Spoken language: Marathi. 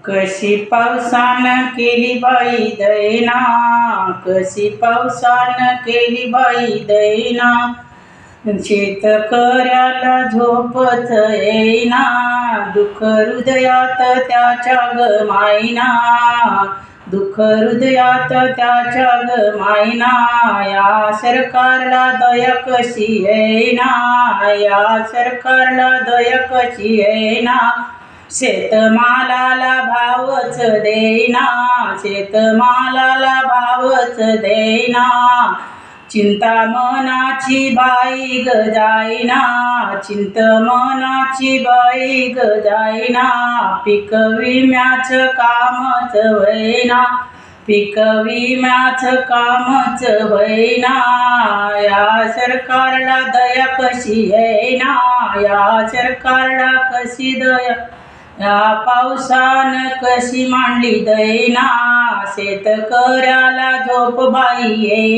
कशी पावसान केली बाई दैना, कशी पावसान केली बाई दैना, शेतकऱ्याला झोपच येईना, दुःख हृदयात त्याच्या ग माईना, दुःख हृदयात त्याच्या ग माईना. या सरकारला दया कशी येईना, या सरकारला दया कशी येईना, शेतमालाला भावच देईना, शेतमालाला भावच देईना, चिंता मनाची बाई ग जाईना, चिंतमनाची बाई ग जाईना, पीक विम्याच कामच होईना, पीक विम्याच कामच होईना. या सरकारला दया कशी येईना, या सरकारला कशी दया, या पावसान कशी मांडली दैना, शेतकऱ्याला झोप बाई येईना.